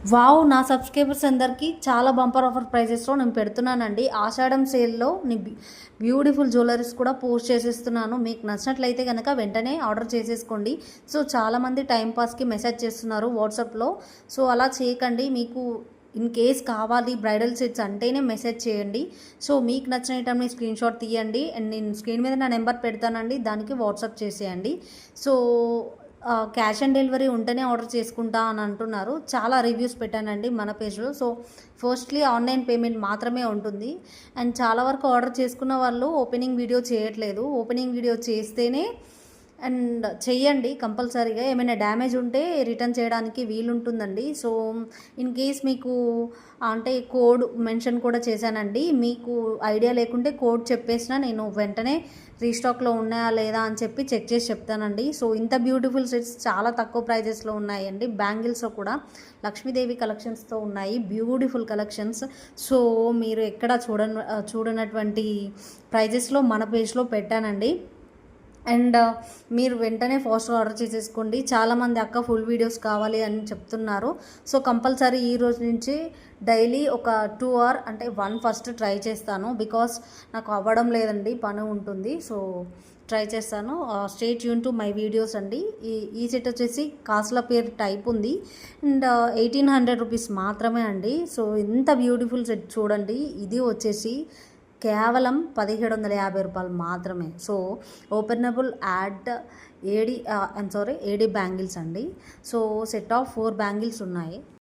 Wow! నా subscribers అందరికీ చాలా బంపర్ ఆఫర్ ప్రైజెస్‌లో నేను పెడుతున్నానండి. ఆషాఢం సేల్‌లో బ్యూటిఫుల్ జ్యువెలరీస్ కూడా పోస్ట్ చేసేస్తున్నాను. మీకు నచ్చినట్లయితే గనక వెంటనే ఆర్డర్ చేసేసుకోండి. సో, చాలామంది టైం పాస్‌కి మెసేజ్ చేస్తున్నారు వాట్సాప్‌లో. సో, అలా చేయకండి. మీకు ఇన్ కేస్ కావాలి బ్రైడల్ సెట్స్ అంటేనే మెసేజ్ చేయండి. సో, మీకు నచ్చిన ఐటెమ్‌ని స్క్రీన్‌షాట్ తీయండి. అండ్ నేను స్క్రీన్ మీద నా నెంబర్ పెడతానండి. దానికి వాట్సాప్ చేసేయండి. సో, క్యాష్ ఆన్ డెలివరీ ఉంటేనే ఆర్డర్ చేసుకుంటా అని అంటున్నారు. చాలా రివ్యూస్ పెట్టానండి మన పేజ్లో. సో, ఫస్ట్‌లీ ఆన్లైన్ పేమెంట్ మాత్రమే ఉంటుంది. అండ్ చాలా వరకు ఆర్డర్ చేసుకున్న వాళ్ళు ఓపెనింగ్ వీడియో చేయట్లేదు. ఓపెనింగ్ వీడియో చేస్తేనే అండ్ చెయ్యండి కంపల్సరీగా. ఏమైనా డ్యామేజ్ ఉంటే రిటర్న్ చేయడానికి వీలుంటుందండి. సో, ఇన్ కేస్ మీకు అంటే కోడ్ మెన్షన్ కూడా చేశానండి. మీకు ఐడియా లేకుంటే కోడ్ చెప్పేసినా నేను వెంటనే రీస్టాక్లో ఉన్నాయా లేదా అని చెప్పి చెక్ చేసి చెప్తానండి. సో, ఇంత బ్యూటిఫుల్ సెట్స్ చాలా తక్కువ ప్రైజెస్లో ఉన్నాయండి. బ్యాంగిల్స్లో కూడా లక్ష్మీదేవి కలెక్షన్స్తో ఉన్నాయి. Beautiful collections. సో, మీరు ఎక్కడ చూడనటువంటి ప్రైజెస్లో మన పేజ్లో పెట్టానండి. అండ్ మీరు వెంటనే ఫాస్ట్గా ఆర్డర్ చేసేసుకోండి. చాలామంది అక్క ఫుల్ వీడియోస్ కావాలి అని చెప్తున్నారు. సో, కంపల్సరీ ఈ రోజు నుంచి డైలీ ఒక 2 అవర్ అంటే 1 ఫస్ట్ ట్రై చేస్తాను. బికాస్ నాకు అవ్వడం లేదండి, పని ఉంటుంది. సో, ట్రై చేస్తాను. Stay tune to my videos అండి. ఈ సెట్ వచ్చేసి కాస్ట్ల పేరు టైప్ ఉంది. అండ్ 1800 రూపీస్ మాత్రమే అండి. సో, ఎంత బ్యూటిఫుల్ సెట్ చూడండి. ఇది వచ్చేసి కేవలం 1750 రూపాయలు మాత్రమే. సో, ఓపెనబుల్ యాడ్ ఏడీ బ్యాంగిల్స్ అండి. సో, సెట్ ఆఫ్ 4 బ్యాంగిల్స్ ఉన్నాయి.